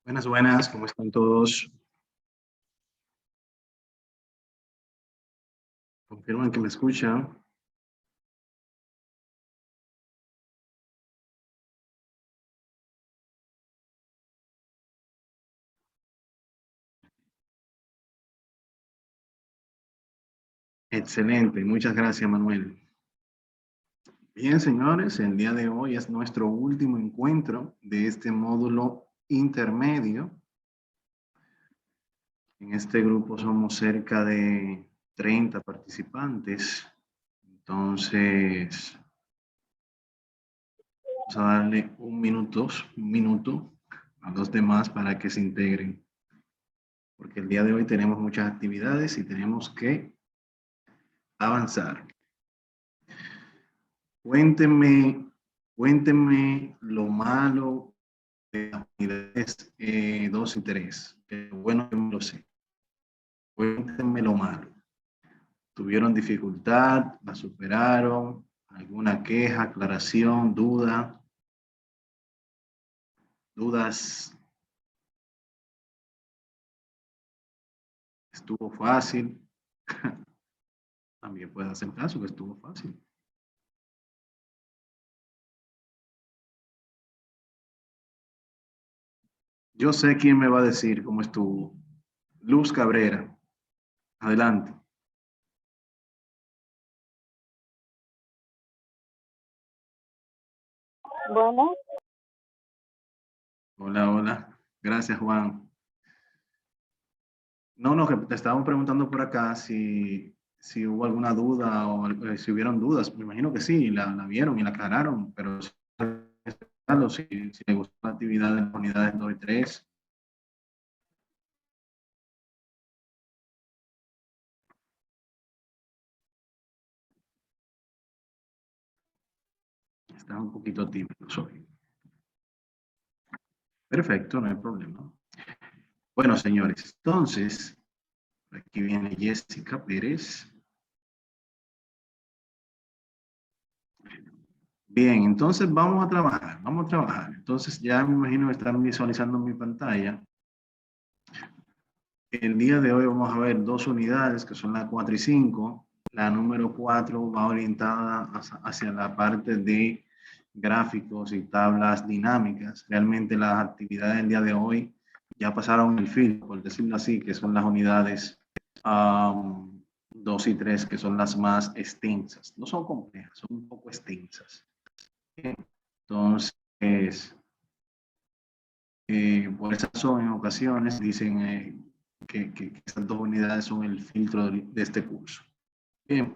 Buenas, buenas, ¿cómo están todos? Confirman que me escuchan. Excelente, muchas gracias, Manuel. Bien, señores, el día de hoy es nuestro último encuentro de este módulo intermedio. En este grupo somos cerca de 30 participantes. Entonces, vamos a darle un minuto a los demás para que se integren. Porque el día de hoy tenemos muchas actividades y tenemos que avanzar. Cuéntenme lo malo de las unidades 2 y 3. Qué bueno que me lo sé. Cuéntenme lo malo. ¿Tuvieron dificultad? ¿La superaron? ¿Alguna queja, aclaración, duda? ¿Dudas? ¿Estuvo fácil? También puede hacer caso que estuvo fácil. Yo sé quién me va a decir cómo estuvo. Luz Cabrera. Adelante. Bueno, Hola, hola. Gracias, Juan. No, que te estábamos preguntando por acá si hubo alguna duda o si hubieron dudas. Me imagino que sí, la vieron y la aclararon, pero si le gustó la actividad de las unidades 2 y 3. Está un poquito tímido hoy. Perfecto, no hay problema. Bueno, señores, entonces, aquí viene Jessica Pérez. Bien, entonces vamos a trabajar. Entonces ya me imagino que están visualizando mi pantalla. El día de hoy vamos a ver dos unidades que son la 4 y 5. La número 4 va orientada hacia la parte de gráficos y tablas dinámicas. Realmente las actividades del día de hoy ya pasaron el filtro, por decirlo así, que son las unidades 2 y 3, que son las más extensas. No son complejas, son un poco extensas. Entonces, por esa razón, en ocasiones dicen que estas dos unidades son el filtro de este curso. Bien,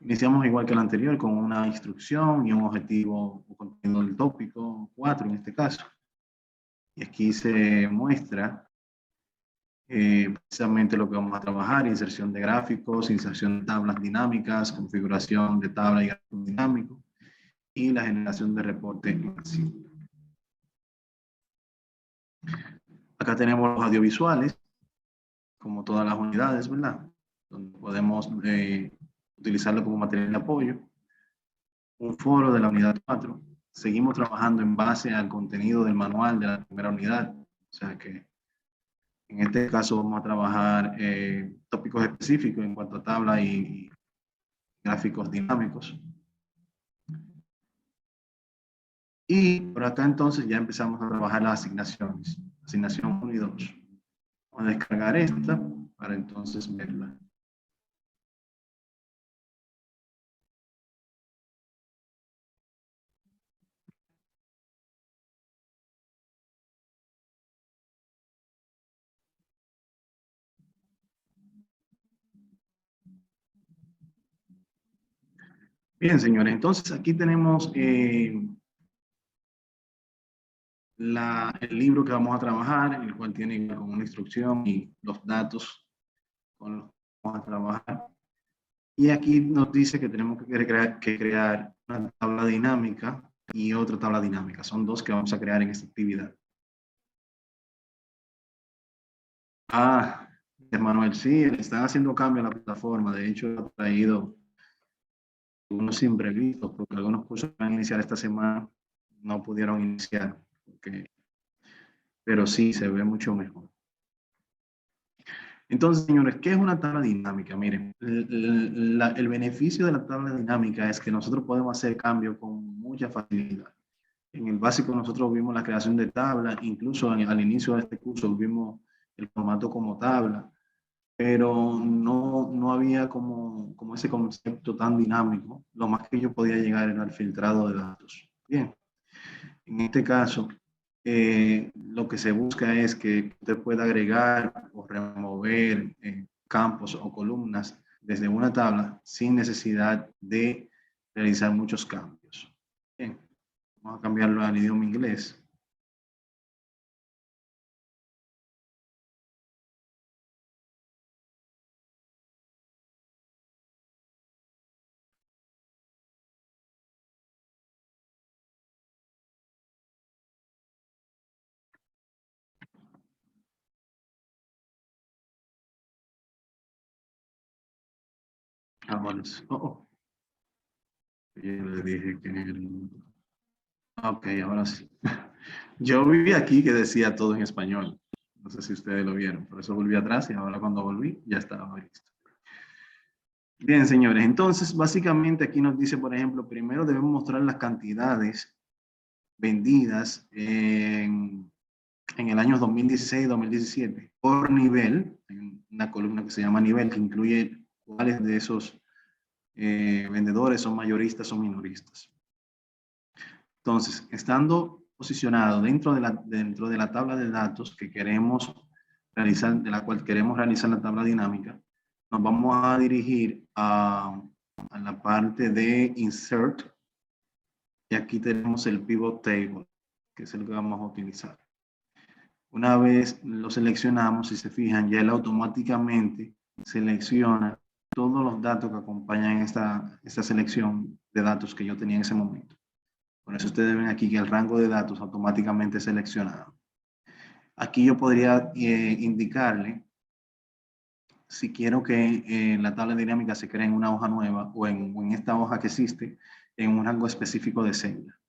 iniciamos igual que el anterior con una instrucción y un objetivo o contenido del tópico 4 en este caso. Y aquí se muestra precisamente lo que vamos a trabajar: inserción de gráficos, inserción de tablas dinámicas, configuración de tabla y gráfico dinámico y la generación de reporte en sí. Acá tenemos los audiovisuales, como todas las unidades, ¿verdad? Donde podemos utilizarlo como material de apoyo. Un foro de la unidad 4. Seguimos trabajando en base al contenido del manual de la primera unidad. O sea que en este caso vamos a trabajar tópicos específicos en cuanto a tabla y gráficos dinámicos. Y por acá entonces ya empezamos a trabajar las asignaciones. Asignación 1 y 2. Vamos a descargar esta para entonces verla. Bien, señores, entonces aquí tenemos el libro que vamos a trabajar, el cual tiene como una instrucción y los datos con los que vamos a trabajar. Y aquí nos dice que tenemos que crear una tabla dinámica y otra tabla dinámica. Son dos que vamos a crear en esta actividad. Ah, Manuel, sí, están haciendo cambio en la plataforma. De hecho, ha traído unos imprevistos porque algunos cursos que van a iniciar esta semana no pudieron iniciar porque pero sí se ve mucho mejor. Entonces, señores, ¿qué es una tabla dinámica? Miren, el beneficio de la tabla dinámica es que nosotros podemos hacer cambios con mucha facilidad. En el básico nosotros vimos la creación de tablas, incluso al inicio de este curso vimos el formato como tabla, pero no había como ese concepto tan dinámico. Lo más que yo podía llegar era el filtrado de datos. Bien, en este caso, lo que se busca es que usted pueda agregar o remover campos o columnas desde una tabla sin necesidad de realizar muchos cambios. Bien, vamos a cambiarlo al idioma inglés. Ahora, yo le dije que... Ok, ahora sí. Yo vi aquí que decía todo en español. No sé si ustedes lo vieron, por eso volví atrás y ahora cuando volví ya estaba listo. Bien, señores, entonces básicamente aquí nos dice, por ejemplo, primero debemos mostrar las cantidades vendidas en el año 2016-2017 por nivel. Hay una columna que se llama nivel que incluye cuáles de esos vendedores son mayoristas o minoristas. Entonces, estando posicionado dentro de la tabla de datos que queremos realizar, de la cual queremos realizar la tabla dinámica, nos vamos a dirigir a la parte de Insert y aquí tenemos el Pivot Table, que es el que vamos a utilizar. Una vez lo seleccionamos, si se fijan, ya él automáticamente selecciona todos los datos que acompañan esta selección de datos que yo tenía en ese momento. Por eso ustedes ven aquí que el rango de datos automáticamente es seleccionado. Aquí yo podría indicarle si quiero que la tabla dinámica se cree en una hoja nueva o en esta hoja que existe en un rango específico de celda.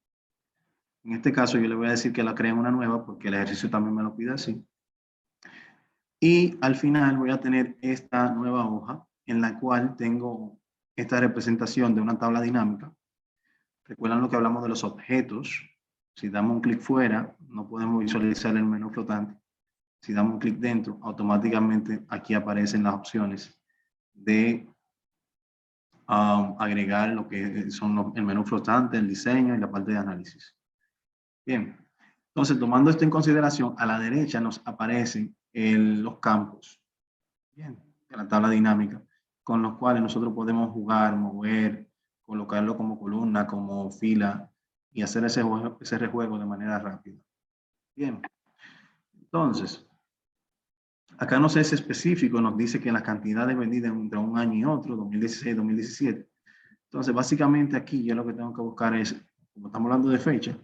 En este caso yo le voy a decir que la cree en una nueva porque el ejercicio también me lo pide así. Y al final voy a tener esta nueva hoja en la cual tengo esta representación de una tabla dinámica. Recuerdan lo que hablamos de los objetos. Si damos un clic fuera, no podemos visualizar el menú flotante. Si damos un clic dentro, automáticamente aquí aparecen las opciones de agregar lo que son el menú flotante, el diseño y la parte de análisis. Bien, entonces tomando esto en consideración, a la derecha nos aparecen los campos, bien, de la tabla dinámica, con los cuales nosotros podemos jugar, mover, colocarlo como columna, como fila y hacer ese rejuego de manera rápida. Bien, entonces, acá no sé si es específico, nos dice que las cantidades vendidas entre un año y otro, 2016-2017. Entonces, básicamente aquí yo lo que tengo que buscar es, como estamos hablando de fecha,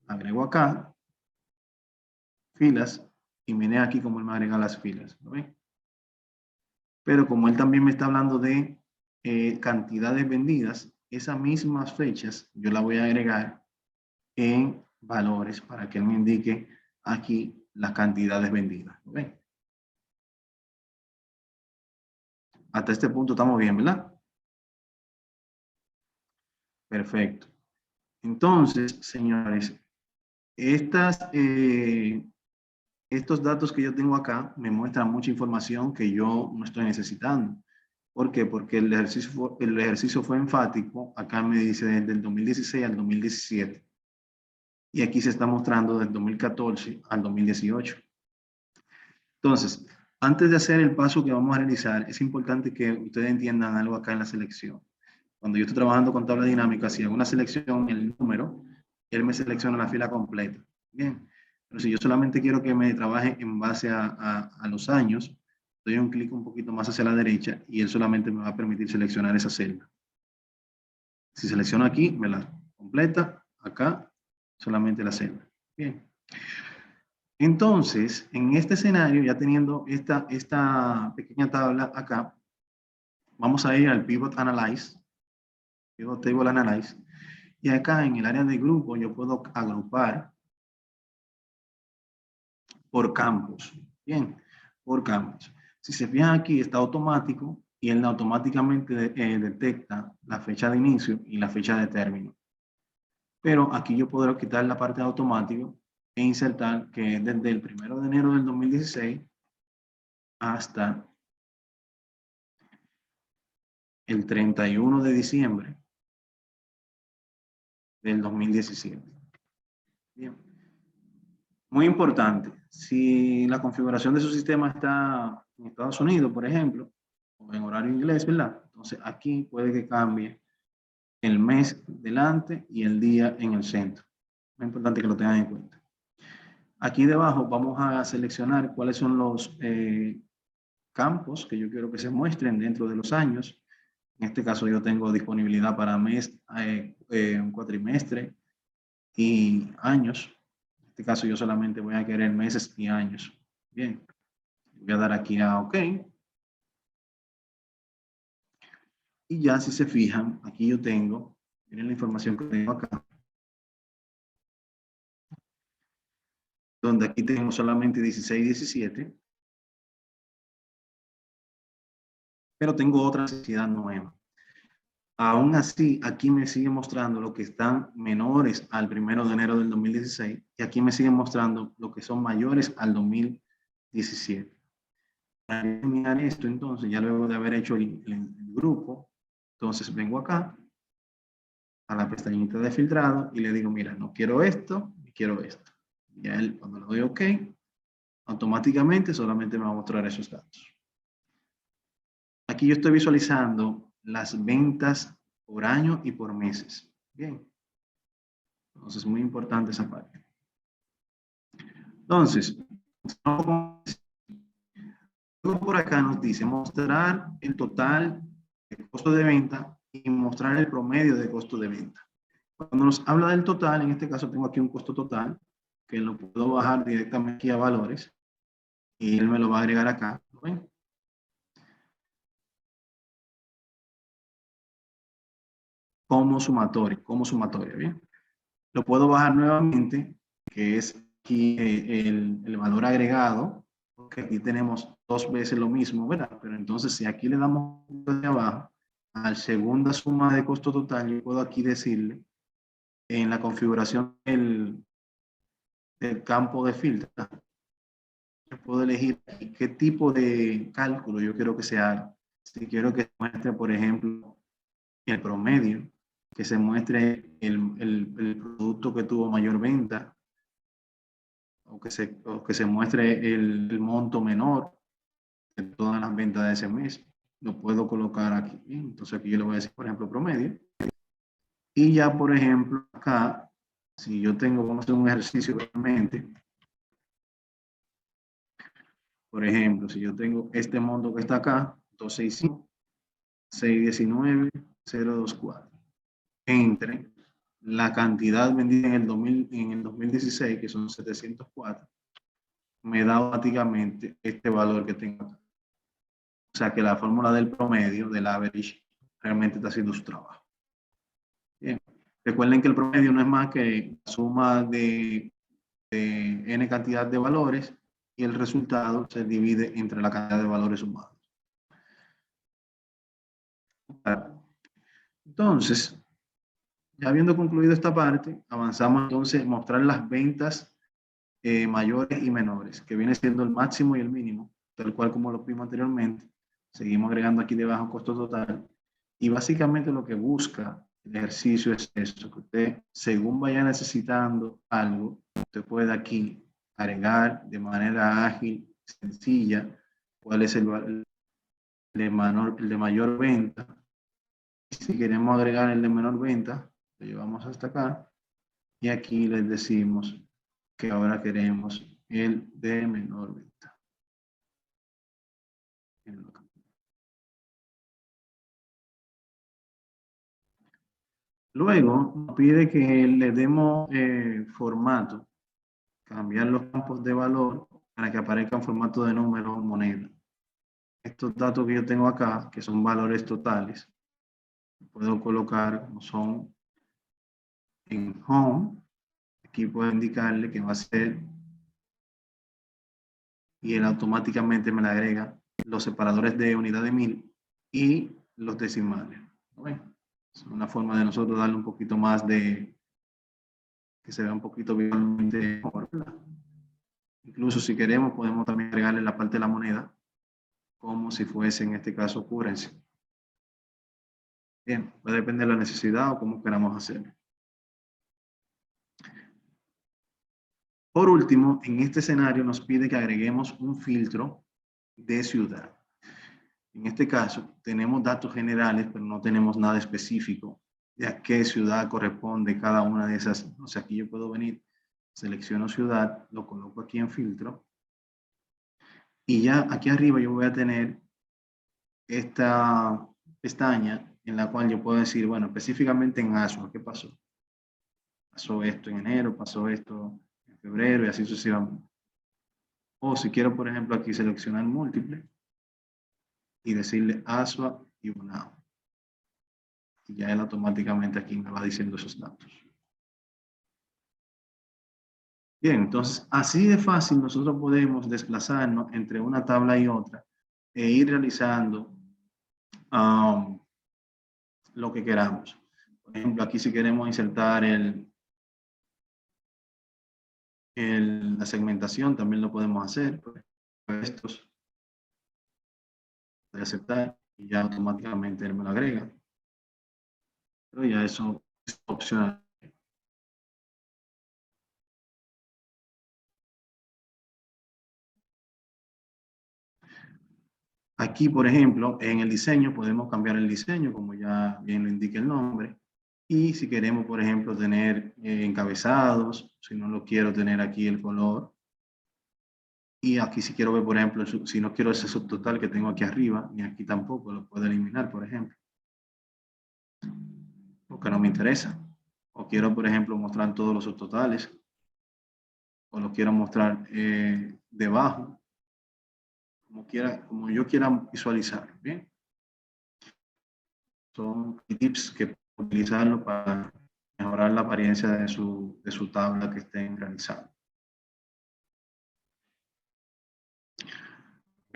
agrego acá filas y viene aquí como él me agrega las filas. ¿No ven? Pero como él también me está hablando de cantidades vendidas, esas mismas fechas yo la voy a agregar en valores para que él me indique aquí las cantidades vendidas. ¿No ven? Hasta este punto estamos bien, ¿verdad? Perfecto. Entonces, señores, estos datos que yo tengo acá me muestran mucha información que yo no estoy necesitando. ¿Por qué? Porque el ejercicio fue enfático. Acá me dice desde el 2016 al 2017. Y aquí se está mostrando desde el 2014 al 2018. Entonces, antes de hacer el paso que vamos a realizar, es importante que ustedes entiendan algo acá en la selección. Cuando yo estoy trabajando con tabla dinámica, si hago una selección en el número, él me selecciona la fila completa. Bien. Pero si yo solamente quiero que me trabaje en base a los años, doy un clic un poquito más hacia la derecha y él solamente me va a permitir seleccionar esa celda. Si selecciono aquí, me la completa. Acá, solamente la celda. Bien. Entonces, en este escenario, ya teniendo esta pequeña tabla acá, vamos a ir al Pivot Analyze, Pivot Table Analyze, y acá en el área de grupo yo puedo agrupar por campos. Bien, por campos. Si se fijan aquí, está automático y él automáticamente detecta la fecha de inicio y la fecha de término. Pero aquí yo podré quitar la parte de automático e insertar que desde el 1 de enero del 2016 hasta el 31 de diciembre del 2017. Bien. Muy importante, si la configuración de su sistema está en Estados Unidos, por ejemplo, o en horario inglés, ¿verdad? Entonces aquí puede que cambie el mes delante y el día en el centro. Es importante que lo tengan en cuenta. Aquí debajo vamos a seleccionar cuáles son los campos que yo quiero que se muestren dentro de los años. En este caso yo tengo disponibilidad para mes, un cuatrimestre y años. En este caso yo solamente voy a querer meses y años. Bien, voy a dar aquí a OK. Y ya si se fijan, aquí yo tengo, miren la información que tengo acá, donde aquí tengo solamente 16 y 17, pero tengo otra necesidad nueva. Aún así, aquí me sigue mostrando lo que están menores al 1 de enero del 2016 y aquí me sigue mostrando lo que son mayores al 2017. Para eliminar esto, entonces, ya luego de haber hecho el grupo, entonces vengo acá a la pestañita de filtrado y le digo, mira, no quiero esto, quiero esto. Y a él, cuando le doy OK, automáticamente solamente me va a mostrar esos datos. Aquí yo estoy visualizando las ventas por año y por meses. Bien. Entonces, es muy importante esa parte. Entonces, luego por acá nos dice mostrar el total de costo de venta y mostrar el promedio de costo de venta. Cuando nos habla del total, en este caso tengo aquí un costo total, que lo puedo bajar directamente aquí a valores y él me lo va a agregar acá. ¿Ven? Como sumatorio, ¿bien? Lo puedo bajar nuevamente, que es aquí el valor agregado, porque aquí tenemos dos veces lo mismo, ¿verdad? Pero entonces si aquí le damos de abajo, al segunda suma de costo total, yo puedo aquí decirle en la configuración del campo de filtro, yo puedo elegir qué tipo de cálculo yo quiero que se haga. Si quiero que se muestre, por ejemplo, el promedio, que se muestre el producto que tuvo mayor venta, o que se muestre el monto menor de todas las ventas de ese mes. Lo puedo colocar aquí. Entonces aquí yo le voy a decir, por ejemplo, promedio. Y ya, por ejemplo, acá, si yo tengo, vamos a hacer un ejercicio realmente. Por ejemplo, si yo tengo este monto que está acá, 265, 619, 024, entre la cantidad vendida en el 2016, que son 704, me da automáticamente este valor que tengo acá. O sea que la fórmula del promedio, del average, realmente está haciendo su trabajo. Bien. Recuerden que el promedio no es más que la suma de n cantidad de valores y el resultado se divide entre la cantidad de valores sumados. Entonces, ya habiendo concluido esta parte, avanzamos entonces a mostrar las ventas mayores y menores, que viene siendo el máximo y el mínimo, tal cual como lo vimos anteriormente. Seguimos agregando aquí debajo costo total. Y básicamente lo que busca el ejercicio es esto, que usted, según vaya necesitando algo, usted puede aquí agregar de manera ágil, sencilla, cuál es el de mayor venta. Si queremos agregar el de menor venta, lo llevamos hasta acá. Y aquí les decimos que ahora queremos el de menor venta. Luego nos pide que le demos formato, cambiar los campos de valor para que aparezcan formato de número o moneda. Estos datos que yo tengo acá, que son valores totales, puedo colocar como son en home. Aquí puedo indicarle que va a ser y él automáticamente me le agrega los separadores de unidad de 1000 y los decimales. ¿No ven? Es una forma de nosotros darle un poquito más de, que se vea un poquito visualmente mejor, ¿verdad? Incluso si queremos podemos también agregarle la parte de la moneda como si fuese en este caso currency. Bien, va a depender de la necesidad o cómo queramos hacerlo. Por último, en este escenario nos pide que agreguemos un filtro de ciudad. En este caso, tenemos datos generales, pero no tenemos nada específico de a qué ciudad corresponde cada una de esas. O sea, aquí yo puedo venir, selecciono ciudad, lo coloco aquí en filtro, y ya aquí arriba yo voy a tener esta pestaña en la cual yo puedo decir, bueno, específicamente en Azure, ¿qué pasó? Pasó esto en enero, pasó esto en febrero y así sucesivamente. O si quiero, por ejemplo, aquí seleccionar múltiple y decirle ASUA y UNAO. Y ya él automáticamente aquí me va diciendo esos datos. Bien, entonces así de fácil nosotros podemos desplazarnos entre una tabla y otra e ir realizando lo que queramos. Por ejemplo, aquí si queremos insertar la segmentación, también lo podemos hacer. Estos, voy a aceptar y ya automáticamente él me lo agrega. Pero ya eso es opcional. Aquí, por ejemplo, en el diseño podemos cambiar el diseño, como ya bien lo indica el nombre. Y si queremos, por ejemplo, tener encabezados, si no lo quiero tener aquí el color. Y aquí si quiero ver, por ejemplo, si no quiero ese subtotal que tengo aquí arriba, ni aquí tampoco, lo puedo eliminar, por ejemplo. Porque no me interesa. O quiero, por ejemplo, mostrar todos los subtotales. O lo quiero mostrar debajo. Como yo quiera visualizar. Bien. Son tips que puedo utilizarlo para mejorar la apariencia de su tabla que estén realizando.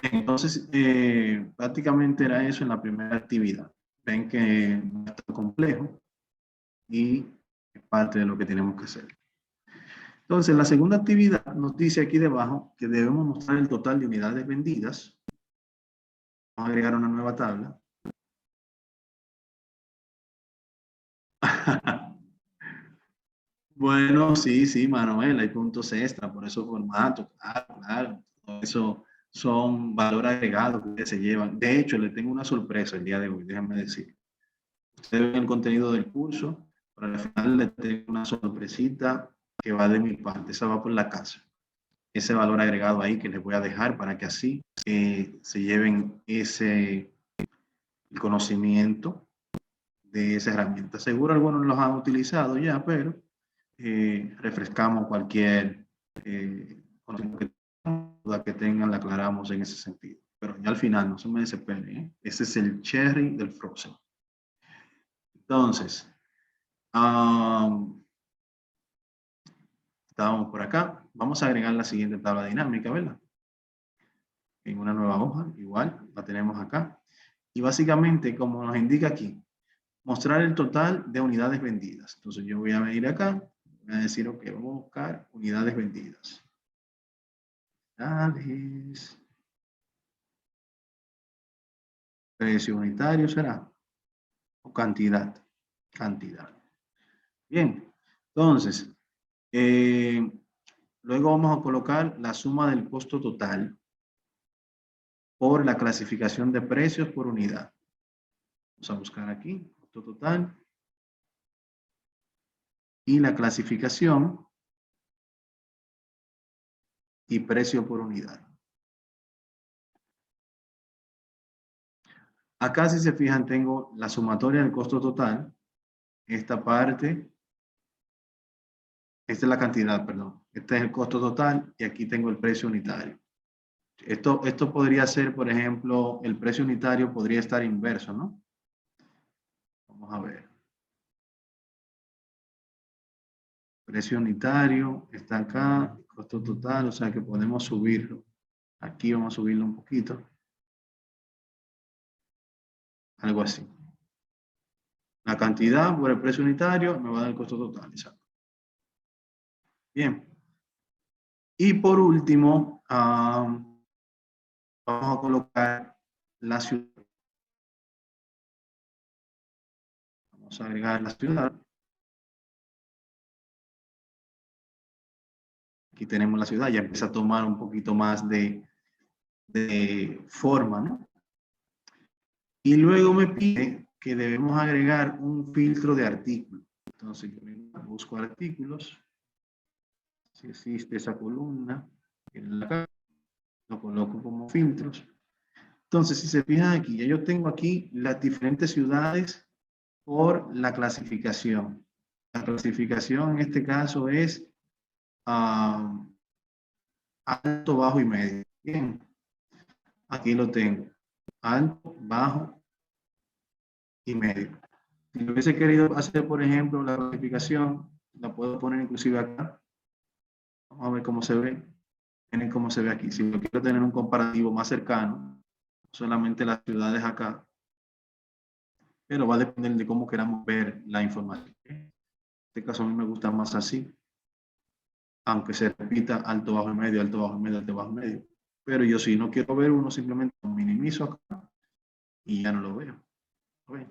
Entonces, prácticamente era eso en la primera actividad. Ven que no es tan complejo y es parte de lo que tenemos que hacer. Entonces, la segunda actividad nos dice aquí debajo que debemos mostrar el total de unidades vendidas. Vamos a agregar una nueva tabla. Bueno, sí, sí, Manuel, hay puntos extra por esos formatos, claro, claro. Todo eso son valor agregado que se llevan. De hecho, le tengo una sorpresa el día de hoy, déjenme decir. Ustedes ven el contenido del curso, pero al final le tengo una sorpresita que va de mi parte, esa va por la casa. Ese valor agregado ahí que les voy a dejar para que así se lleven el conocimiento de esa herramienta. Seguro algunos los han utilizado ya, pero refrescamos cualquier conocimiento que tengan, la aclaramos en ese sentido. Pero ya al final, no se me desesperen, ¿eh? Ese es el cherry del frozen. Entonces, estábamos por acá. Vamos a agregar la siguiente tabla dinámica, ¿verdad? En una nueva hoja, igual, la tenemos acá. Y básicamente, como nos indica aquí, mostrar el total de unidades vendidas. Entonces yo voy a venir acá, voy a decir, ok, vamos a buscar unidades vendidas. Unidades. Precio unitario será. O cantidad. Cantidad. Bien. Entonces, luego vamos a colocar la suma del costo total por la clasificación de precios por unidad. Vamos a buscar aquí, costo total. Y la clasificación y precio por unidad. Acá, si se fijan, tengo la sumatoria del costo total. Esta parte, esta es la cantidad, perdón. Este es el costo total y aquí tengo el precio unitario. Esto podría ser, por ejemplo, el precio unitario podría estar inverso, ¿no? Vamos a ver. Precio unitario está acá, costo total, o sea que podemos subirlo. Aquí vamos a subirlo un poquito. Algo así. La cantidad por el precio unitario me va a dar el costo total. Exacto. Bien. Y por último, vamos a colocar la ciudad. Vamos a agregar la ciudad. Aquí tenemos la ciudad, ya empieza a tomar un poquito más de forma, ¿no? Y luego me pide que debemos agregar un filtro de artículos. Entonces, yo busco artículos. Si existe esa columna, lo coloco como filtros. Entonces, si se fijan aquí, ya yo tengo aquí las diferentes ciudades por la clasificación. La clasificación en este caso es alto, bajo y medio. Bien, aquí lo tengo. Alto, bajo y medio. Si lo hubiese querido hacer, por ejemplo, la clasificación, la puedo poner inclusive acá. Vamos a ver cómo se ve. Miren cómo se ve aquí. Si yo quiero tener un comparativo más cercano, solamente las ciudades acá, pero va a depender de cómo queramos ver la información. En este caso a mí me gusta más así, aunque se repita alto, bajo y medio, alto, bajo y medio, alto, bajo y medio. Pero yo si no quiero ver uno, simplemente lo minimizo acá y ya no lo veo. ¿Okay?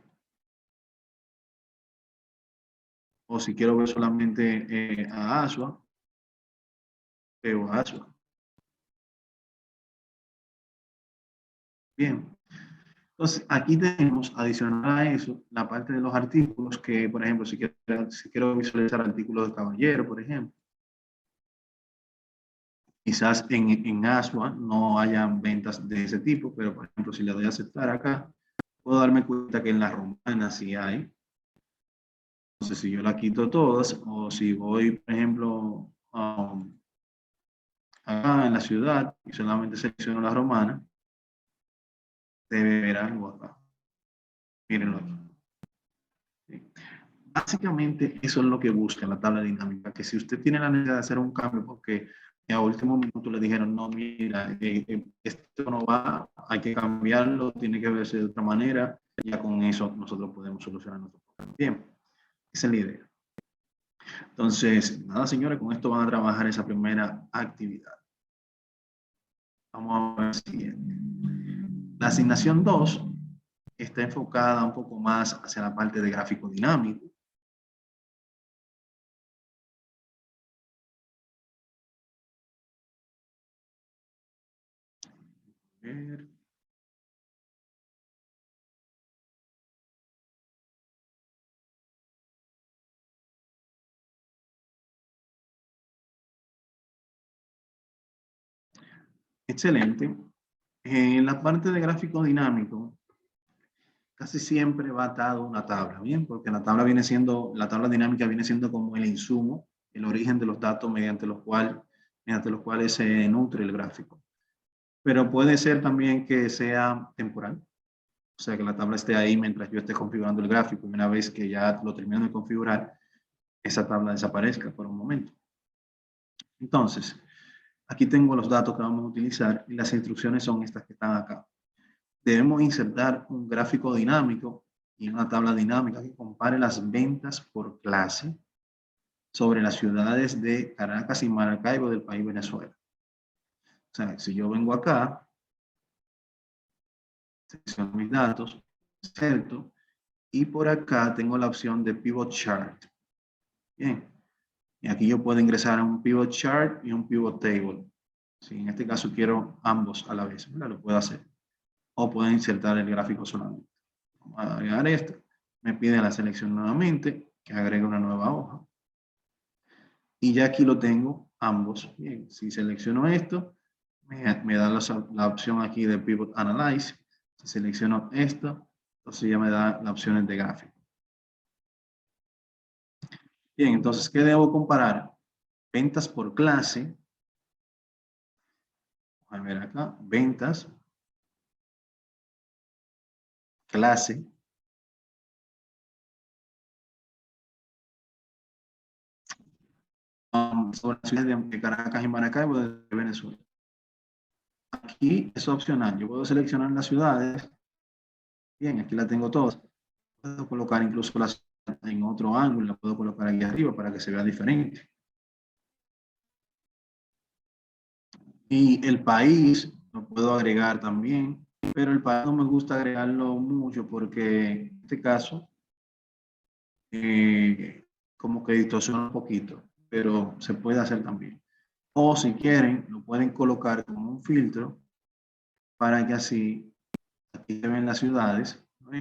O si quiero ver solamente a Asua, veo a Asua. Bien. Entonces, aquí tenemos, adicional a eso, la parte de los artículos que, por ejemplo, si quiero visualizar artículos de caballero, por ejemplo, quizás en Asua no haya ventas de ese tipo, pero, por ejemplo, si le doy a aceptar acá, puedo darme cuenta que en la romana sí hay. Entonces, si yo la quito todas, o si voy, por ejemplo, acá en la ciudad y solamente selecciono la romana, debe ver algo acá. Mírenlo aquí. ¿Sí? Básicamente eso es lo que busca la tabla dinámica, que si usted tiene la necesidad de hacer un cambio porque a último minuto le dijeron, no, mira, esto no va, hay que cambiarlo, tiene que verse de otra manera, ya con eso nosotros podemos solucionar nuestro problema. Bien, esa es la idea. Entonces, nada, señores, con esto van a trabajar esa primera actividad. Vamos a ver la siguiente. La asignación 2 está enfocada un poco más hacia la parte de gráfico dinámico. A ver. Excelente. En la parte de gráfico dinámico, casi siempre va atado a una tabla, ¿bien? Porque la tabla viene siendo, la tabla dinámica viene siendo como el insumo, el origen de los datos mediante los cuales se nutre el gráfico. Pero puede ser también que sea temporal, o sea, que la tabla esté ahí mientras yo esté configurando el gráfico y una vez que ya lo termino de configurar, esa tabla desaparezca por un momento. Entonces, aquí tengo los datos que vamos a utilizar y las instrucciones son estas que están acá. Debemos insertar un gráfico dinámico y una tabla dinámica que compare las ventas por clase sobre las ciudades de Caracas y Maracaibo del país Venezuela. O sea, si yo vengo acá, selecciono mis datos, inserto, y por acá tengo la opción de Pivot Chart. Bien, y aquí yo puedo ingresar a un Pivot Chart y un Pivot Table. Si en este caso quiero ambos a la vez, ¿verdad? Lo puedo hacer. O puedo insertar el gráfico solamente. Vamos a agregar esto. Me pide la selección nuevamente, que agregue una nueva hoja. Y ya aquí lo tengo ambos. Bien, si selecciono esto, me da la opción aquí de Pivot Analyze. Si selecciono esto, entonces ya me da las opciones de gráfico. Bien, entonces, ¿qué debo comparar? Ventas por clase. A ver acá, ventas, clase. Sobre las ciudades de Caracas y Maracaibo de Venezuela. Aquí es opcional. Yo puedo seleccionar las ciudades. Bien, aquí la tengo todas. Puedo colocar incluso las en otro ángulo, la puedo colocar aquí arriba para que se vea diferente. Y el país lo puedo agregar también, pero el país no me gusta agregarlo mucho porque en este caso como que distorsiona un poquito, pero se puede hacer también. O si quieren, lo pueden colocar como un filtro para que así aquí se ven las ciudades, ¿no?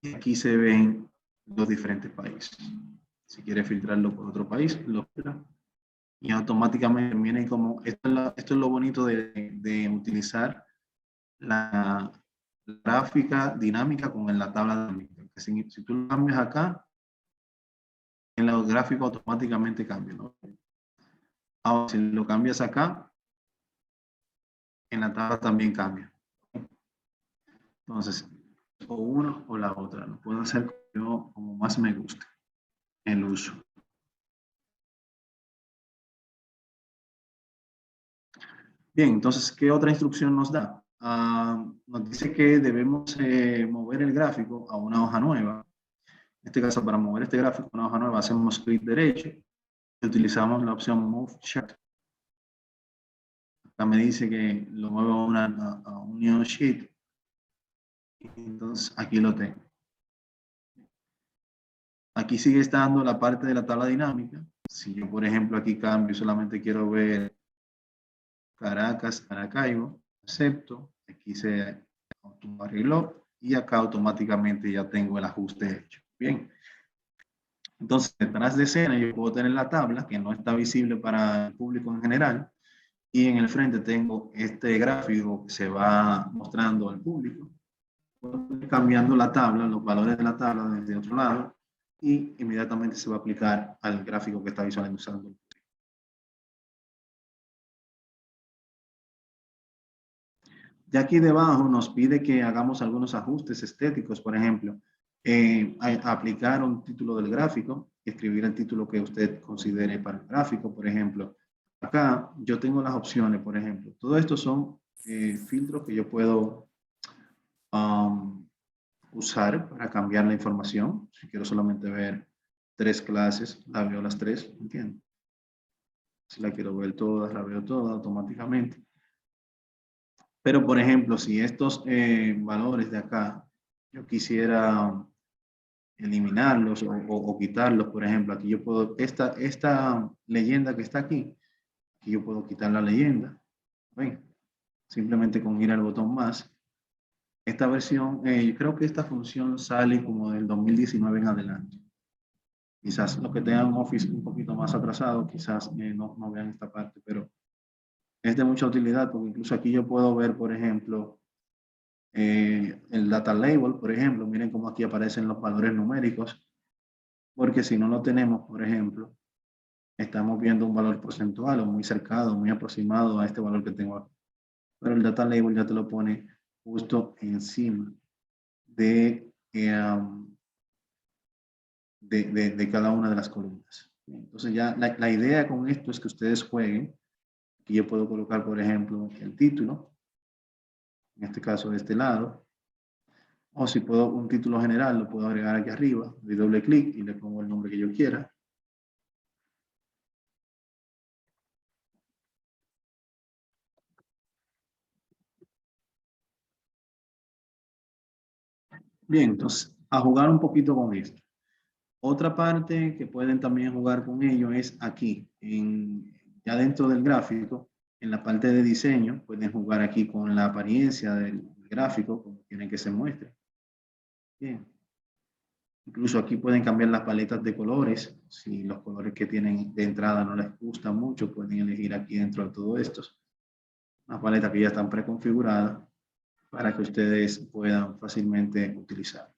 Y aquí se ven los diferentes países. Si quiere filtrarlo por otro país, lo filtra y automáticamente viene como, esto es lo bonito de utilizar la gráfica dinámica con la tabla dinámica. Que si tú lo cambias acá, en los gráficos automáticamente cambia, ¿no? Ahora, si lo cambias acá, en la tabla también cambia. Entonces, o uno o la otra. Lo puedo hacer como más me guste el uso. Bien, entonces, ¿qué otra instrucción nos da? Nos dice que debemos mover el gráfico a una hoja nueva. En este caso, para mover este gráfico a una hoja nueva, hacemos clic derecho y utilizamos la opción Move Chart. Acá me dice que lo muevo a un new sheet. Entonces, aquí lo tengo. Aquí sigue estando la parte de la tabla dinámica. Si yo, por ejemplo, aquí cambio, solamente quiero ver Caracas, Maracaibo, acepto. Aquí se arregló y acá automáticamente ya tengo el ajuste hecho. Bien. Entonces, detrás de escena yo puedo tener la tabla que no está visible para el público en general y en el frente tengo este gráfico que se va mostrando al público. Puedo ir cambiando la tabla, los valores de la tabla desde otro lado y inmediatamente se va a aplicar al gráfico que está visualizando. Ya aquí debajo nos pide que hagamos algunos ajustes estéticos, por ejemplo, aplicar un título del gráfico, escribir el título que usted considere para el gráfico, por ejemplo. Acá yo tengo las opciones, por ejemplo. Todo esto son filtros que yo puedo usar para cambiar la información. Si quiero solamente ver 3 clases, la veo las 3, ¿entiendes? Si la quiero ver todas, la veo todas automáticamente. Pero, por ejemplo, si estos valores de acá, yo quisiera eliminarlos o quitarlos, por ejemplo, aquí yo puedo, esta leyenda que está aquí yo puedo quitar la leyenda. ¿Ven? Simplemente con ir al botón más. Esta versión, yo creo que esta función sale como del 2019 en adelante. Quizás los que tengan Office un poquito más atrasado, quizás no vean esta parte, pero es de mucha utilidad porque incluso aquí yo puedo ver, por ejemplo, el data label, por ejemplo, miren cómo aquí aparecen los valores numéricos, porque si no lo tenemos, por ejemplo, estamos viendo un valor porcentual o muy cercano, muy aproximado a este valor que tengo aquí. Pero el data label ya te lo pone justo encima de, de cada una de las columnas. Entonces ya la idea con esto es que ustedes jueguen. Aquí yo puedo colocar, por ejemplo, el título, en este caso de este lado, o si puedo un título general, lo puedo agregar aquí arriba, doy doble clic y le pongo el nombre que yo quiera. Bien, entonces, a jugar un poquito con esto. Otra parte que pueden también jugar con ello es aquí, ya dentro del gráfico, en la parte de diseño, pueden jugar aquí con la apariencia del gráfico, como quieren que se muestre. Bien. Incluso aquí pueden cambiar las paletas de colores. Si los colores que tienen de entrada no les gustan mucho, pueden elegir aquí dentro de todo esto. Una paleta que ya están preconfiguradas para que ustedes puedan fácilmente utilizar.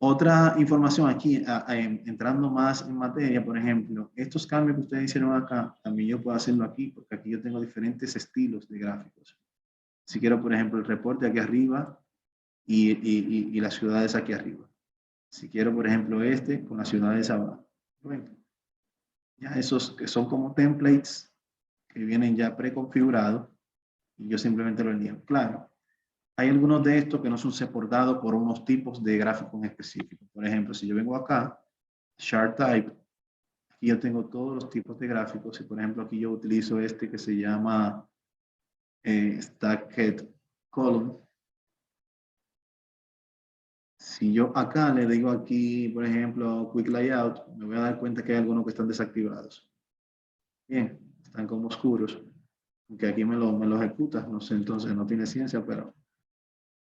Otra información aquí, entrando más en materia, por ejemplo, estos cambios que ustedes hicieron acá, también yo puedo hacerlo aquí, porque aquí yo tengo diferentes estilos de gráficos. Si quiero, por ejemplo, el reporte aquí arriba y las ciudades aquí arriba. Si quiero, por ejemplo, este con las ciudades abajo. Bueno, ya esos que son como templates que vienen ya preconfigurados y yo simplemente lo envío. Claro, hay algunos de estos que no son soportados por unos tipos de gráficos en específico. Por ejemplo, si yo vengo acá, Chart Type, aquí yo tengo todos los tipos de gráficos y por ejemplo aquí yo utilizo este que se llama Stacked Column. Si yo acá le digo aquí, por ejemplo, Quick Layout, me voy a dar cuenta que hay algunos que están desactivados. Bien, están como oscuros, aunque aquí me lo ejecuta, no sé, entonces no tiene ciencia, pero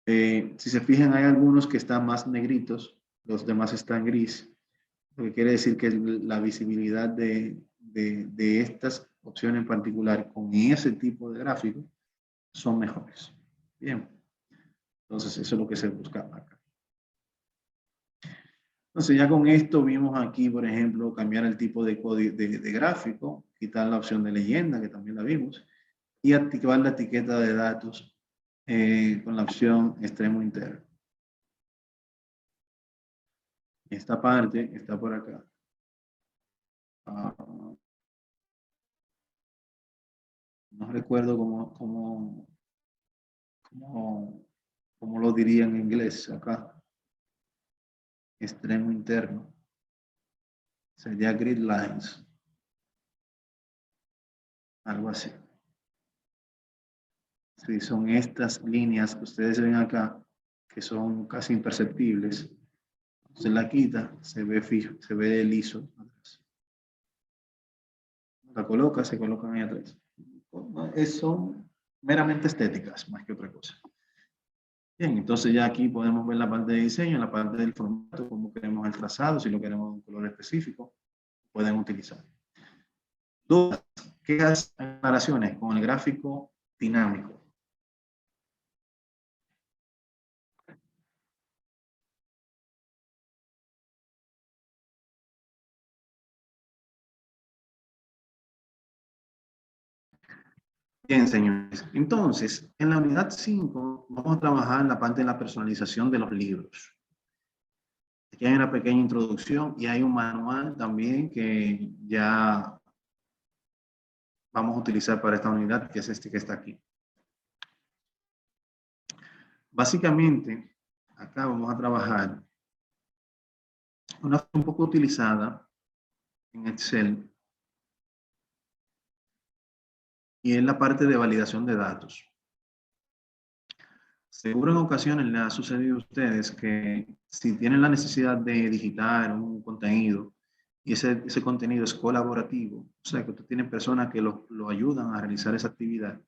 si se fijan hay algunos que están más negritos, los demás están gris, lo que quiere decir que la visibilidad de estas opciones en particular con ese tipo de gráfico son mejores. Bien, entonces eso es lo que se busca acá. Entonces ya con esto vimos aquí, por ejemplo, cambiar el tipo de gráfico, quitar la opción de leyenda, que también la vimos, y activar la etiqueta de datos con la opción extremo interno. Esta parte está por acá. No recuerdo cómo lo diría en inglés acá. Extremo interno. Sería grid lines. Algo así. Sí, son estas líneas que ustedes ven acá, que son casi imperceptibles. Se la quita, se ve fijo, se ve liso atrás. La coloca, se colocan ahí atrás. Son meramente estéticas, más que otra cosa. Bien, entonces ya aquí podemos ver la parte de diseño, la parte del formato, cómo queremos el trazado, si lo queremos de un color específico, pueden utilizar. Dudas, quejas, aclaraciones con el gráfico dinámico. Bien, señores. Entonces, en la unidad 5 vamos a trabajar en la parte de la personalización de los libros. Aquí hay una pequeña introducción y hay un manual también que ya vamos a utilizar para esta unidad, que es este que está aquí. Básicamente, acá vamos a trabajar una forma un poco utilizada en Excel y es la parte de validación de datos. Seguro en ocasiones le ha sucedido a ustedes que si tienen la necesidad de digitar un contenido y ese contenido es colaborativo, o sea que usted tiene personas que lo ayudan a realizar esa actividad,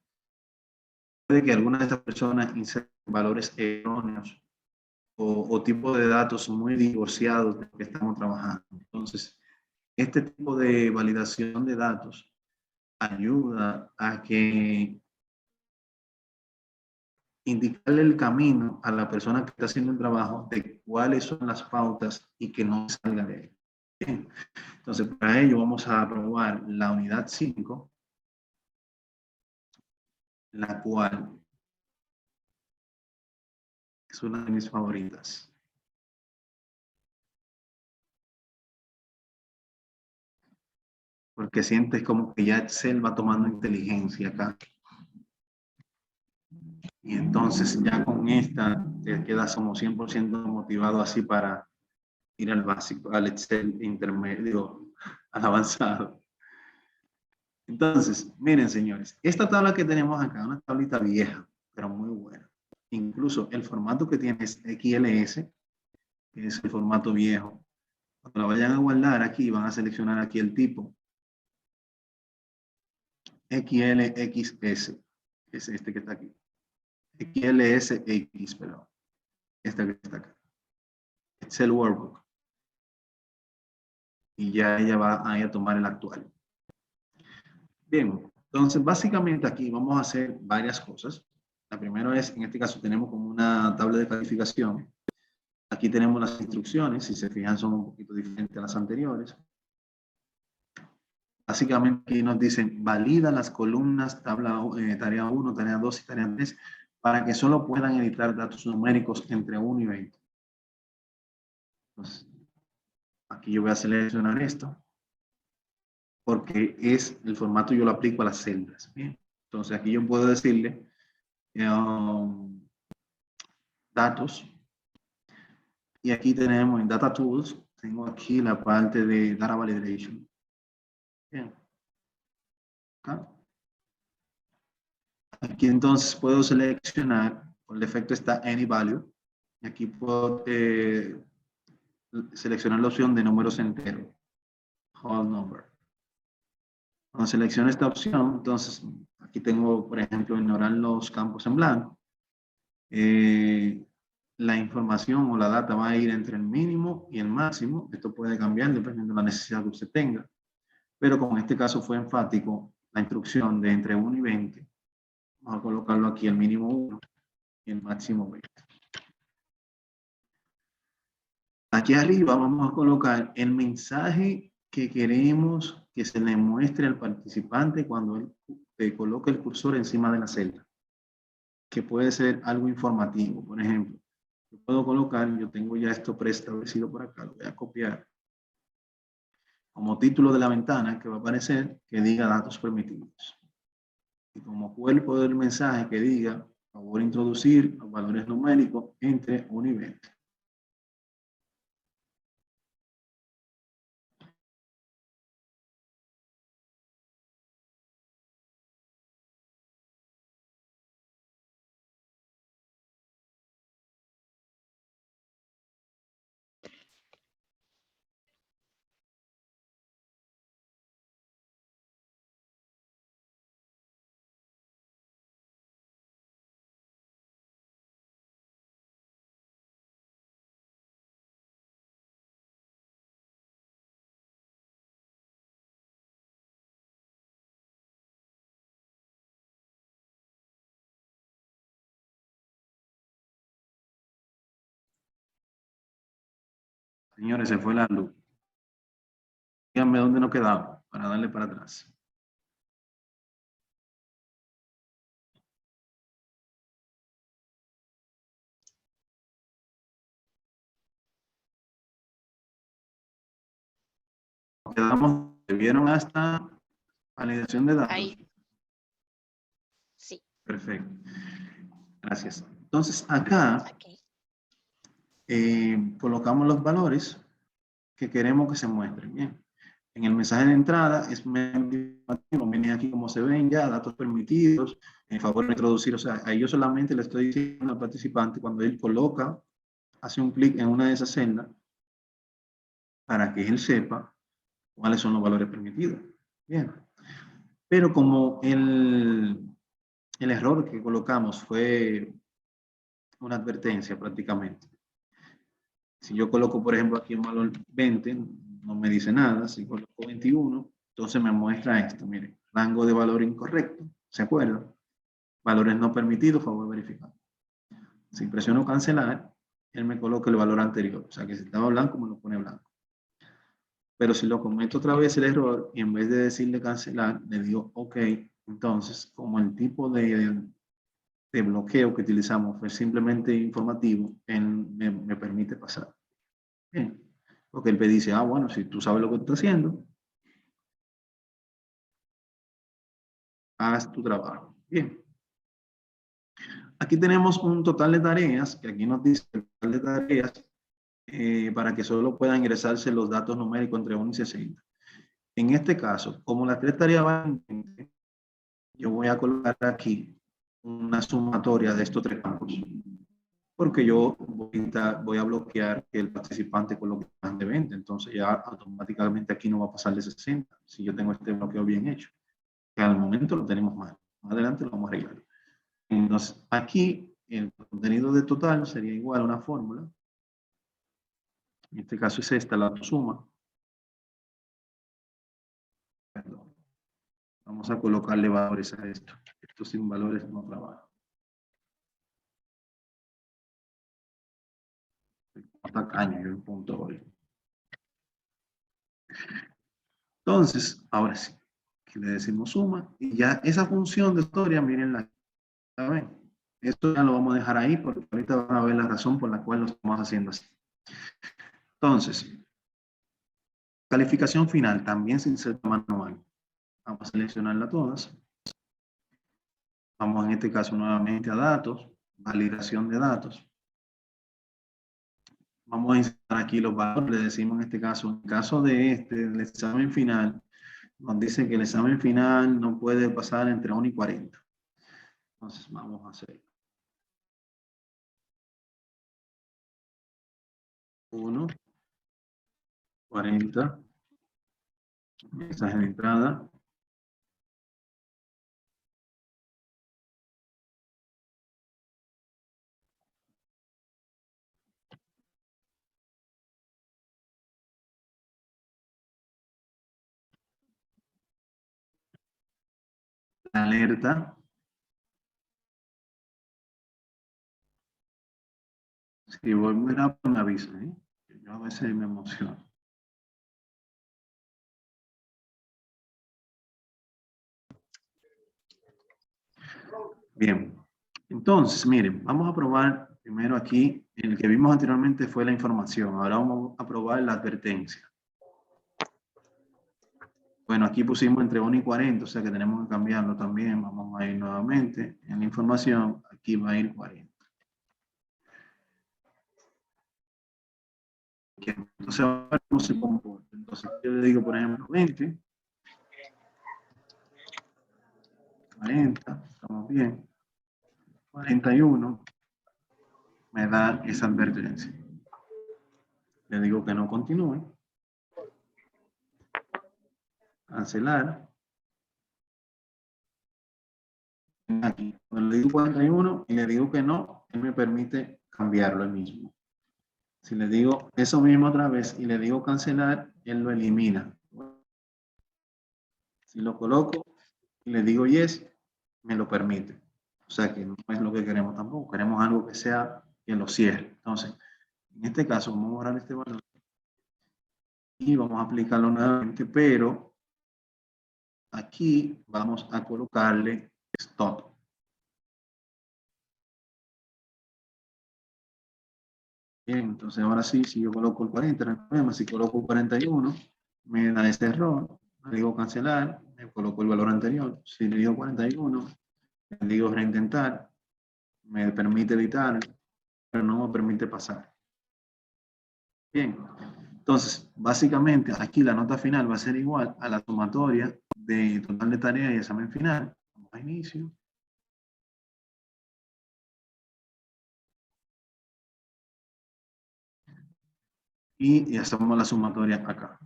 puede que alguna de estas personas inserten valores erróneos o tipos de datos muy divorciados de lo que estamos trabajando. Entonces, este tipo de validación de datos ayuda a que indicarle el camino a la persona que está haciendo el trabajo de cuáles son las pautas y que no salga de ahí. Bien. Entonces, para ello vamos a probar la unidad 5, la cual es una de mis favoritas. Porque sientes como que ya Excel va tomando inteligencia acá. Y entonces ya con esta te quedas como 100% motivado así para ir al básico, al Excel intermedio, al avanzado. Entonces, miren señores, esta tabla que tenemos acá, una tablita vieja, pero muy buena. Incluso el formato que tiene es XLS, que es el formato viejo. Cuando la vayan a guardar aquí, van a seleccionar aquí el tipo XLXS, que es este que está aquí. XLSX, perdón. Este que está acá. Excel Workbook. Y ya ella va a ir a tomar el actual. Bien, entonces básicamente aquí vamos a hacer varias cosas. La primera es, en este caso tenemos como una tabla de calificación. Aquí tenemos las instrucciones, si se fijan son un poquito diferentes a las anteriores. Básicamente aquí nos dicen, valida las columnas, tarea 1, tarea 2 y tarea 3, para que solo puedan editar datos numéricos entre 1 y 20. Entonces, aquí yo voy a seleccionar esto. porque es el formato, yo lo aplico a las celdas. Bien. Entonces aquí yo puedo decirle datos, y aquí tenemos en Data Tools, tengo aquí la parte de Data Validation. Bien. Acá. Aquí entonces puedo seleccionar, por defecto está Any Value, y aquí puedo seleccionar la opción de números enteros, whole number. Cuando selecciono esta opción, entonces aquí tengo, por ejemplo, ignorar los campos en blanco. La información o la data va a ir entre el mínimo y el máximo. Esto puede cambiar dependiendo de la necesidad que usted tenga. Pero como en este caso fue enfático la instrucción de entre 1 y 20, vamos a colocarlo aquí el mínimo 1 y el máximo 20. Aquí arriba vamos a colocar el mensaje que queremos que se le muestre al participante cuando él coloque el cursor encima de la celda, que puede ser algo informativo. Por ejemplo, yo puedo colocar, yo tengo ya esto preestablecido por acá, lo voy a copiar, como título de la ventana que va a aparecer, que diga datos permitidos. Y como cuerpo del mensaje que diga, favor introducir los valores numéricos entre 1 y 20. Señores, se fue la luz. Díganme dónde nos quedamos para darle para atrás. Nos quedamos, ¿se vieron hasta validación de datos? Ahí. Sí. Perfecto. Gracias. Entonces, acá Okay. colocamos los valores que queremos que se muestren. Bien. En el mensaje de entrada es viene aquí como se ven ya, datos permitidos, en favor de introducir, o sea, ahí yo solamente le estoy diciendo al participante cuando él coloca, hace un clic en una de esas celdas para que él sepa cuáles son los valores permitidos. Bien. Pero como el error que colocamos fue una advertencia prácticamente. Si yo coloco, por ejemplo, aquí un valor 20, no me dice nada. Si coloco 21, entonces me muestra esto. Miren, rango de valor incorrecto. ¿Se acuerdan? Valores no permitidos, favor verificar. Si presiono cancelar, él me coloca el valor anterior. O sea que si estaba blanco, me lo pone blanco. Pero si lo comento otra vez el error y en vez de decirle cancelar, le digo OK, entonces como el tipo de bloqueo que utilizamos fue simplemente informativo, él me permite pasar. Bien. Porque él me dice, bueno, si tú sabes lo que estás haciendo, haz tu trabajo. Bien. Aquí tenemos un total de tareas, que aquí nos dice el total de tareas, para que solo puedan ingresarse los datos numéricos entre 1 y 60. En este caso, como las 3 tareas van en 20, yo voy a colocar aquí una sumatoria de estos 3 campos. Porque yo voy a bloquear que el participante coloque más de 20. Entonces ya automáticamente aquí no va a pasar de 60 si yo tengo este bloqueo bien hecho. Que al momento lo tenemos mal. Más adelante lo vamos a arreglar. Entonces aquí el contenido de total sería igual a una fórmula. En este caso es esta, la suma. Perdón. Vamos a colocarle valores a esto. Esto sin valores no trabaja. Tacaño, yo punto hoy. Entonces, ahora sí, que le decimos suma y ya esa función de historia, miren la ven. Esto ya lo vamos a dejar ahí porque ahorita van a ver la razón por la cual lo estamos haciendo así. Entonces, Calificación final también se inserta manual. Vamos a seleccionarla todas. Vamos en este caso nuevamente a datos, validación de datos. Vamos a insertar aquí los valores. Le decimos en este caso, en caso de el examen final, nos dice que el examen final no puede pasar entre 1 y 40. Entonces vamos a hacer 1, 40, mensaje de entrada. La alerta. Si voy muy rápido me avisa, ¿eh? Yo a veces me emociono. Bien, entonces, miren, vamos a probar primero aquí, el que vimos anteriormente fue la información, ahora vamos a probar la advertencia. Bueno, aquí pusimos entre 1 y 40, o sea que tenemos que cambiarlo también, vamos a ir nuevamente en la información, aquí va a ir 40. Entonces, ahora cómo se comporta. Entonces, yo le digo, por ejemplo, 20, 40, estamos bien, 41, me da esa advertencia. Le digo que no continúe. Cancelar. Aquí, cuando le digo 41 y le digo que no, él me permite cambiarlo el mismo. Si le digo eso mismo otra vez y le digo cancelar, él lo elimina. Si lo coloco y le digo yes, me lo permite. O sea que no es lo que queremos tampoco. Queremos algo que sea que lo cierre. Entonces, en este caso, vamos a borrar este valor y vamos a aplicarlo nuevamente, pero aquí vamos a colocarle stop. Bien, entonces ahora sí, si yo coloco el 40, no hay problema. Si coloco 41, me da este error. Le digo cancelar, me coloco el valor anterior. Si le digo 41, le digo reintentar, me permite editar, pero no me permite pasar. Bien, entonces básicamente aquí la nota final va a ser igual a la sumatoria de total de tarea y examen final. Vamos a inicio. Y hacemos la sumatoria acá.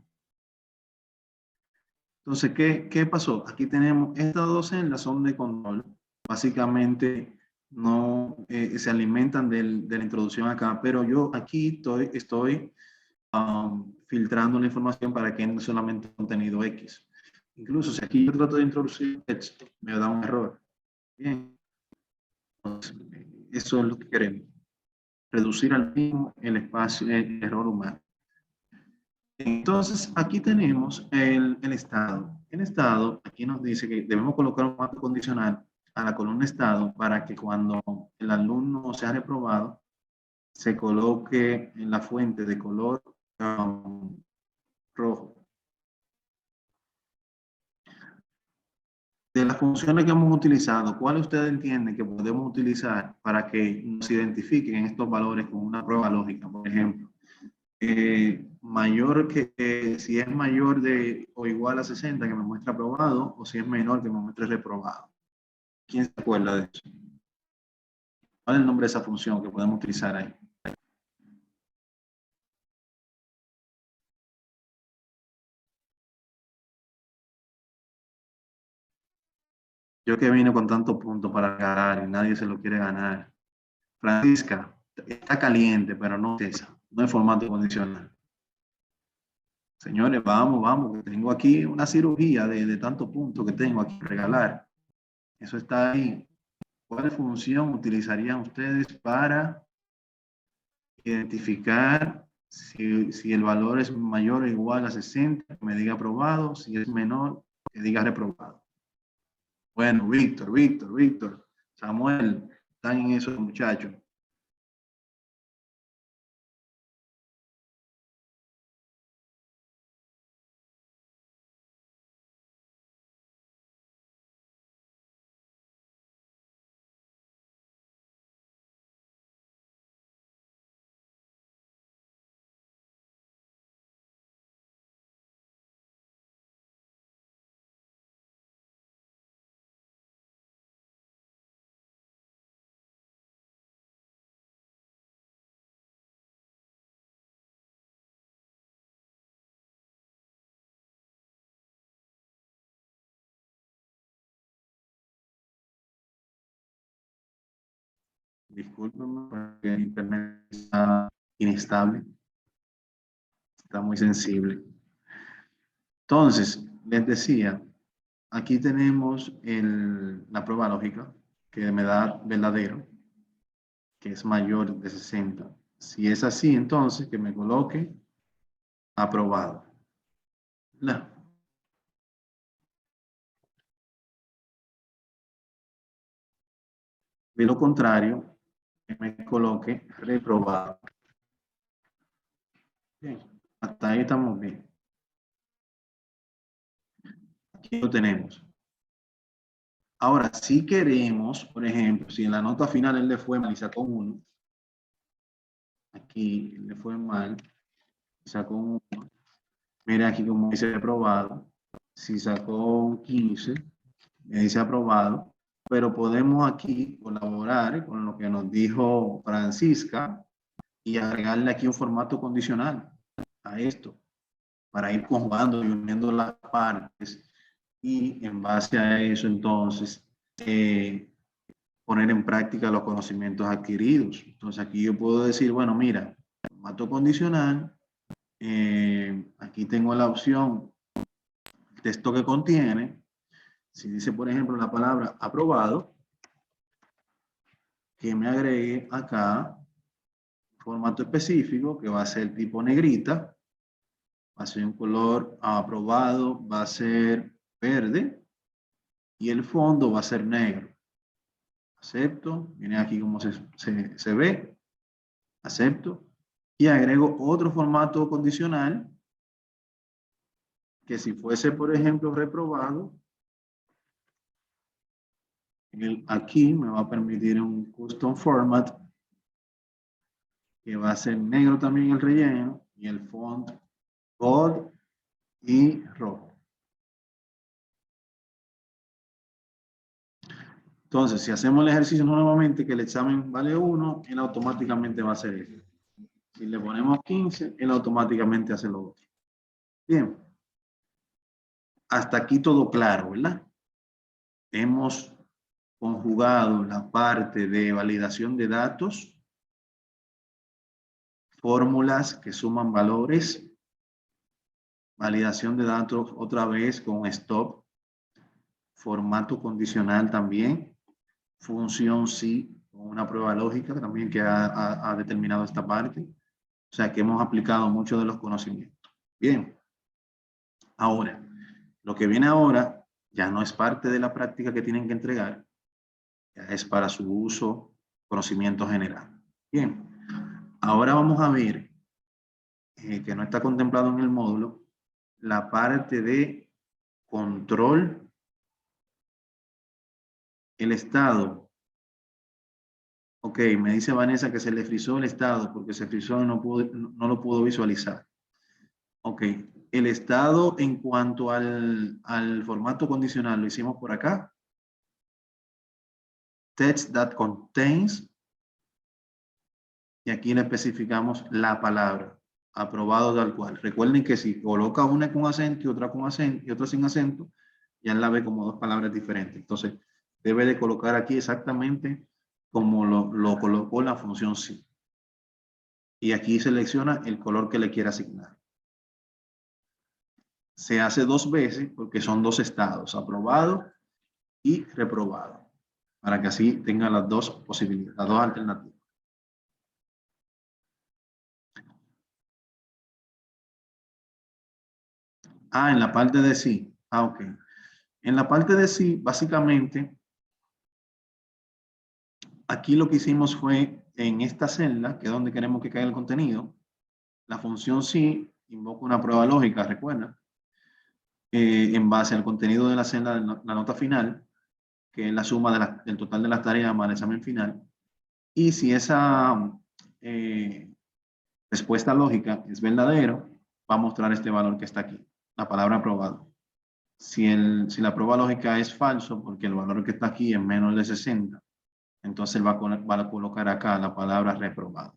Entonces, ¿qué pasó? Aquí tenemos estas dos celdas son de control. Básicamente no se alimentan de la introducción acá, pero yo aquí estoy filtrando la información para que no solamente contenido X. Incluso si aquí yo trato de introducir texto, me da un error. Bien, entonces, eso es lo que queremos. Reducir al mínimo el espacio, el error humano. Entonces, aquí tenemos el estado. El estado, aquí nos dice que debemos colocar un marco condicional a la columna estado para que cuando el alumno sea reprobado, se coloque en la fuente de color rojo. De las funciones que hemos utilizado, ¿cuál usted entiende que podemos utilizar para que nos identifiquen estos valores con una prueba lógica? Por ejemplo, mayor que si es mayor de o igual a 60 que me muestra aprobado, o si es menor que me muestre reprobado. ¿Quién se acuerda de eso? ¿Cuál es el nombre de esa función que podemos utilizar ahí? Yo que vine con tantos puntos para ganar y nadie se lo quiere ganar. Francisca, está caliente, pero no es esa. No es formato condicional. Señores, vamos, que tengo aquí una cirugía de tantos puntos que tengo aquí que regalar. Eso está ahí. ¿Cuál función utilizarían ustedes para identificar si el valor es mayor o igual a 60, que me diga aprobado, si es menor, que diga reprobado? Bueno, Víctor, Samuel, están en eso, muchachos. Discúlpenme, porque el internet está inestable, está muy sensible. Entonces, les decía, aquí tenemos la prueba lógica, que me da verdadero, que es mayor de 60. Si es así, entonces que me coloque aprobado. ¿Verdad? De lo contrario, que me coloque reprobado. Bien, hasta ahí estamos bien. Aquí lo tenemos. Ahora, si queremos, por ejemplo, si en la nota final él le fue mal y sacó 1, aquí le fue mal, sacó 1, mire aquí como dice aprobado, si sacó un 15, me dice aprobado, pero podemos aquí colaborar con lo que nos dijo Francisca y agregarle aquí un formato condicional a esto, para ir conjugando y uniendo las partes y en base a eso entonces poner en práctica los conocimientos adquiridos. Entonces aquí yo puedo decir, bueno, mira, formato condicional, aquí tengo la opción, el texto que contiene, si dice por ejemplo la palabra aprobado, que me agregue acá formato específico que va a ser tipo negrita, va a ser un color aprobado, va a ser verde y el fondo va a ser negro. Acepto, viene aquí como se ve, acepto y agrego otro formato condicional que si fuese por ejemplo reprobado, aquí me va a permitir un custom format que va a ser negro también el relleno y el font bold y rojo. Entonces, si hacemos el ejercicio nuevamente, que el examen vale 1, él automáticamente va a hacer eso. Si le ponemos 15, él automáticamente hace lo otro. Bien. Hasta aquí todo claro, ¿verdad? Hemos conjugado la parte de validación de datos, fórmulas que suman valores, validación de datos otra vez con stop, formato condicional también, función sí, con una prueba lógica también que ha determinado esta parte. O sea que hemos aplicado muchos de los conocimientos. Bien, ahora, lo que viene ahora ya no es parte de la práctica que tienen que entregar, ya es para su uso, conocimiento general. Bien, ahora vamos a ver, que no está contemplado en el módulo, la parte de control, el estado. Ok, me dice Vanessa que se le frizó el estado porque se frizó y no lo pudo visualizar. Ok, el estado en cuanto al formato condicional lo hicimos por acá. Text that contains. Y aquí le especificamos la palabra. Aprobado tal cual. Recuerden que si coloca una con acento y otra con acento y otra sin acento, ya la ve como dos palabras diferentes. Entonces, debe de colocar aquí exactamente como lo colocó la función sí. Y aquí selecciona el color que le quiera asignar. Se hace 2 veces porque son 2 estados, aprobado y reprobado, para que así tenga las 2 posibilidades, las 2 alternativas. En la parte de sí. Ok. En la parte de sí, básicamente, aquí lo que hicimos fue en esta celda, que es donde queremos que caiga el contenido, la función sí invoca una prueba lógica, recuerda, en base al contenido de la celda de la nota final, que es la suma del total de las tareas más el examen final. Y si esa respuesta lógica es verdadero, va a mostrar este valor que está aquí, la palabra aprobado. Si la prueba lógica es falso, porque el valor que está aquí es menos de 60, entonces va a colocar acá la palabra reprobado.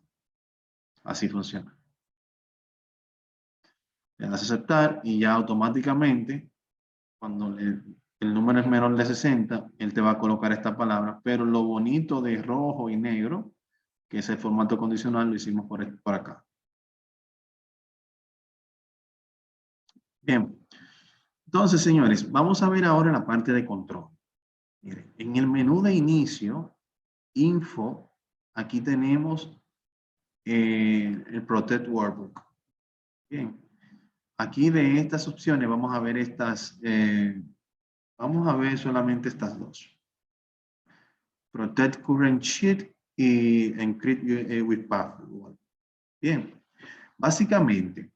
Así funciona. Le das a aceptar y ya automáticamente, cuando el número es menor de 60, él te va a colocar esta palabra, pero lo bonito de rojo y negro, que es el formato condicional, lo hicimos por acá. Bien, entonces, señores, vamos a ver ahora la parte de control. Miren, en el menú de inicio, info, aquí tenemos el Protect Workbook. Bien, aquí de estas opciones vamos a ver vamos a ver solamente estas dos. Protect Current Sheet y Encrypt with Password. Bien, básicamente,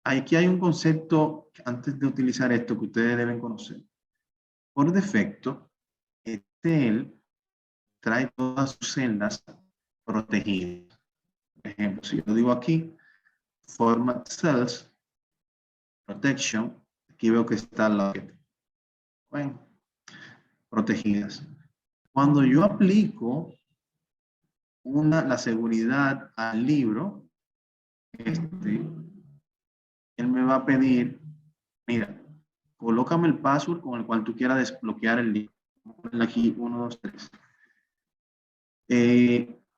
aquí hay un concepto, antes de utilizar esto, que ustedes deben conocer. Por defecto, Excel trae todas sus celdas protegidas. Por ejemplo, si yo digo aquí, Format Cells, Protection, aquí veo que está la bueno, protegidas. Cuando yo aplico la seguridad al libro, él me va a pedir, mira, colócame el password con el cual tú quieras desbloquear el libro. Aquí, 1, 2, 3.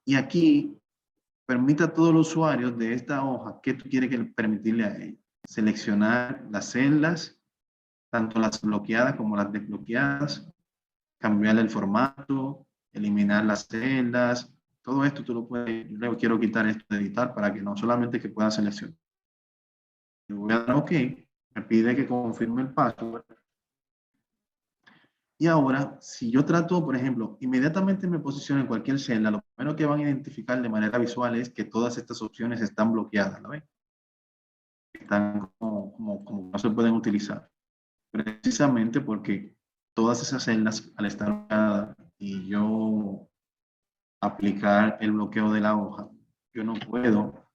Y aquí, permite a todos los usuarios de esta hoja, ¿qué tú quieres permitirle a ellos? Seleccionar las celdas, tanto las bloqueadas como las desbloqueadas, cambiar el formato, eliminar las celdas, todo esto tú lo puedes, yo le quiero quitar esto de editar para que no solamente que pueda seleccionar. Le voy a dar OK, me pide que confirme el password. Y ahora, si yo trato, por ejemplo, inmediatamente me posiciono en cualquier celda, lo primero que van a identificar de manera visual es que todas estas opciones están bloqueadas, ¿la ven? Están como no se pueden utilizar. Precisamente porque todas esas celdas, al estar bloqueadas y yo aplicar el bloqueo de la hoja, yo no puedo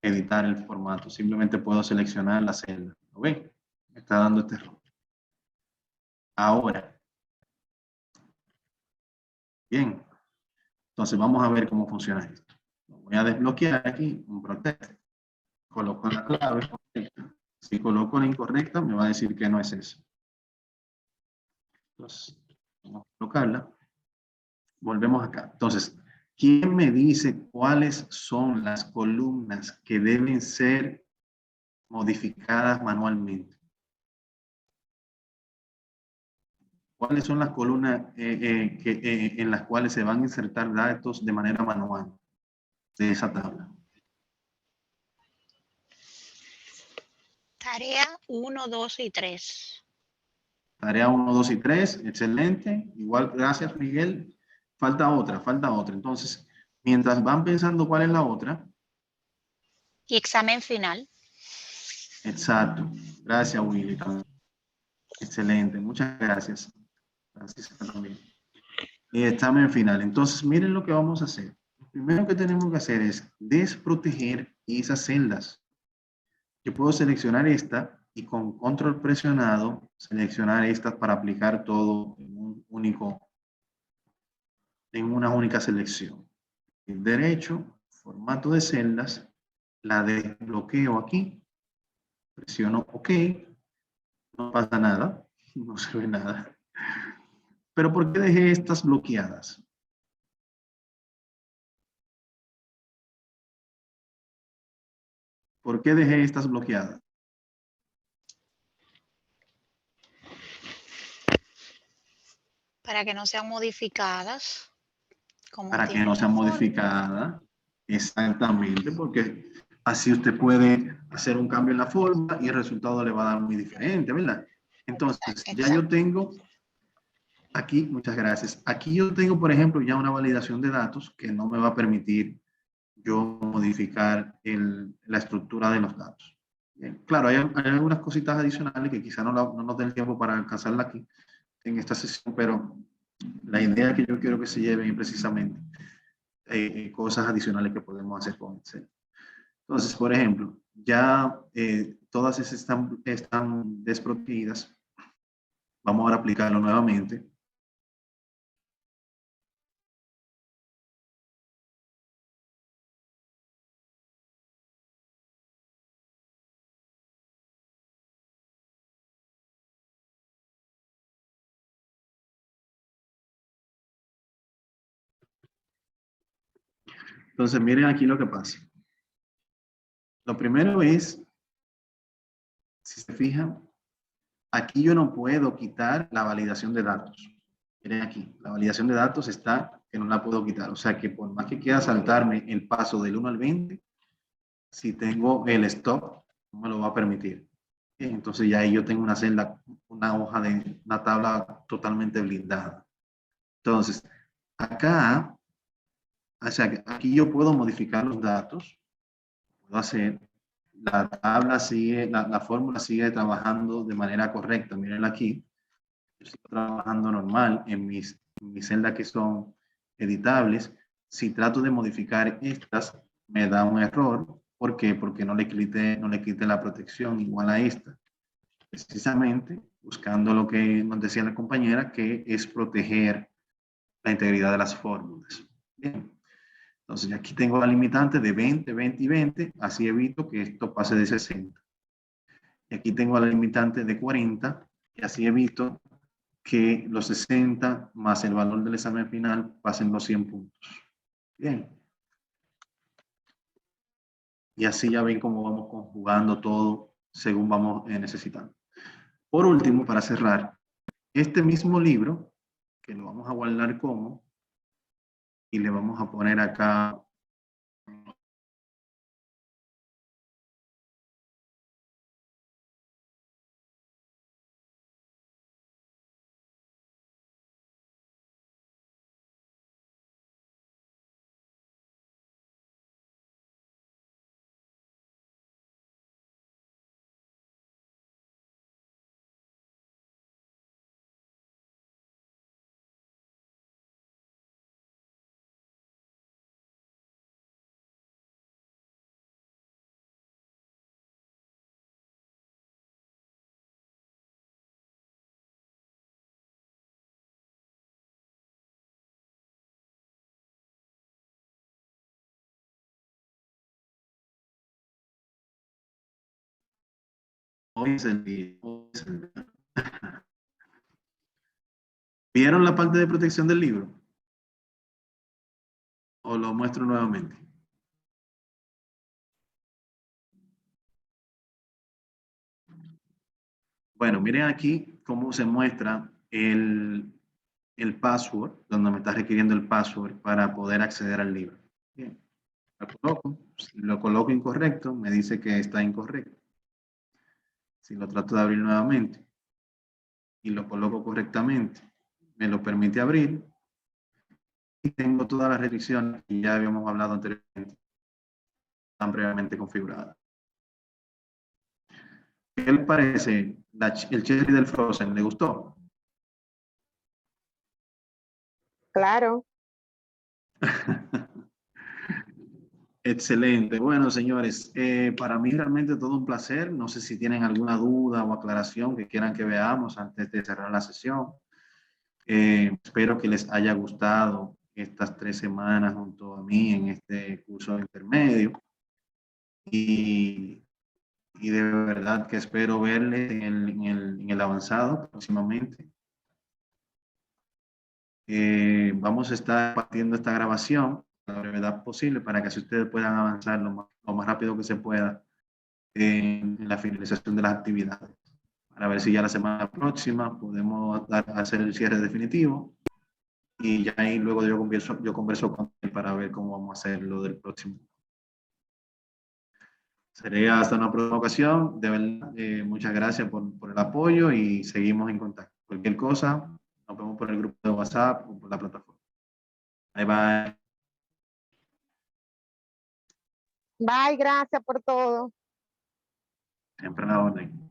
editar el formato, simplemente puedo seleccionar la celda. ¿Lo ven? Me está dando este error. Ahora, bien, entonces vamos a ver cómo funciona esto. Lo voy a desbloquear aquí, un protect. Coloco la clave correcta. Si coloco la incorrecta, me va a decir que no es eso. Entonces, vamos a colocarla. Volvemos acá. Entonces, ¿quién me dice cuáles son las columnas que deben ser modificadas manualmente? ¿Cuáles son las columnas en las cuales se van a insertar datos de manera manual de esa tabla? Tarea 1, 2 y 3. Tarea 1, 2 y 3, excelente. Igual, gracias Miguel. Falta otra, falta otra. Entonces, mientras van pensando cuál es la otra. Y examen final. Exacto. Gracias Willy. Excelente, muchas gracias. Gracias también. Examen final. Entonces, miren lo que vamos a hacer. Lo primero que tenemos que hacer es desproteger esas celdas. Yo puedo seleccionar esta y con control presionado seleccionar estas para aplicar todo en una única selección. El derecho, formato de celdas, la desbloqueo aquí, presiono OK, no pasa nada, no se ve nada. Pero ¿por qué dejé estas bloqueadas? ¿Por qué dejé estas bloqueadas? Para que no sean modificadas como Para que no tienen la sea forma. modificada. Exactamente, porque así usted puede hacer un cambio en la forma y el resultado le va a dar muy diferente, ¿verdad? Entonces, ya yo Exacto. tengo aquí, muchas gracias. Aquí yo tengo, por ejemplo, ya una validación de datos que no me va a permitir yo modificar la estructura de los datos. Bien, claro, hay algunas cositas adicionales que quizá no nos den tiempo para alcanzarla aquí en esta sesión, pero la idea que yo quiero que se lleven es precisamente cosas adicionales que podemos hacer con Excel. Entonces, por ejemplo, ya todas esas están desprotegidas. Vamos ahora a aplicarlo nuevamente. Entonces, miren aquí lo que pasa. Lo primero es, si se fijan, aquí yo no puedo quitar la validación de datos. Miren aquí, la validación de datos está que no la puedo quitar. O sea que por más que quiera saltarme el paso del 1 al 20, si tengo el stop, no me lo va a permitir. Bien, entonces ya ahí yo tengo una celda, una hoja de una tabla totalmente blindada. Entonces, acá, o sea, que aquí yo puedo modificar los datos, puedo hacer, la tabla sigue, la fórmula sigue trabajando de manera correcta. Miren aquí, yo estoy trabajando normal en mis celdas que son editables. Si trato de modificar estas, me da un error. ¿Por qué? Porque no le quité la protección igual a esta. Precisamente buscando lo que nos decía la compañera, que es proteger la integridad de las fórmulas. Bien. Entonces aquí tengo la limitante de 20, 20 y 20, así evito que esto pase de 60. Y aquí tengo la limitante de 40, y así evito que los 60 más el valor del examen final pasen los 100 puntos. Bien. Y así ya ven cómo vamos conjugando todo según vamos necesitando. Por último, para cerrar, este mismo libro, que lo vamos a guardar como, y le vamos a poner acá hoy es el día. ¿Vieron la parte de protección del libro? ¿O lo muestro nuevamente? Bueno, miren aquí cómo se muestra el password, donde me está requiriendo el password para poder acceder al libro. Bien, lo coloco. Si lo coloco incorrecto, me dice que está incorrecto. Si lo trato de abrir nuevamente y lo coloco correctamente, me lo permite abrir. Y tengo todas las restricciones que ya habíamos hablado anteriormente, están previamente configuradas. ¿Qué le parece el cherry del Frozen? ¿Le gustó? Claro. Excelente. Bueno, señores, para mí realmente todo un placer. No sé si tienen alguna duda o aclaración que quieran que veamos antes de cerrar la sesión. Espero que les haya gustado estas 3 semanas junto a mí en este curso intermedio. Y de verdad que espero verles en el avanzado próximamente. Vamos a estar partiendo esta grabación a la brevedad posible para que así ustedes puedan avanzar lo más rápido que se pueda en la finalización de las actividades. Para ver si ya la semana próxima podemos hacer el cierre definitivo y ya ahí luego yo converso con él para ver cómo vamos a hacer lo del próximo. Sería hasta una próxima ocasión. De verdad, muchas gracias por el apoyo y seguimos en contacto. Cualquier cosa, nos vemos por el grupo de WhatsApp o por la plataforma. Bye, bye. Bye, gracias por todo. Siempre a la orden.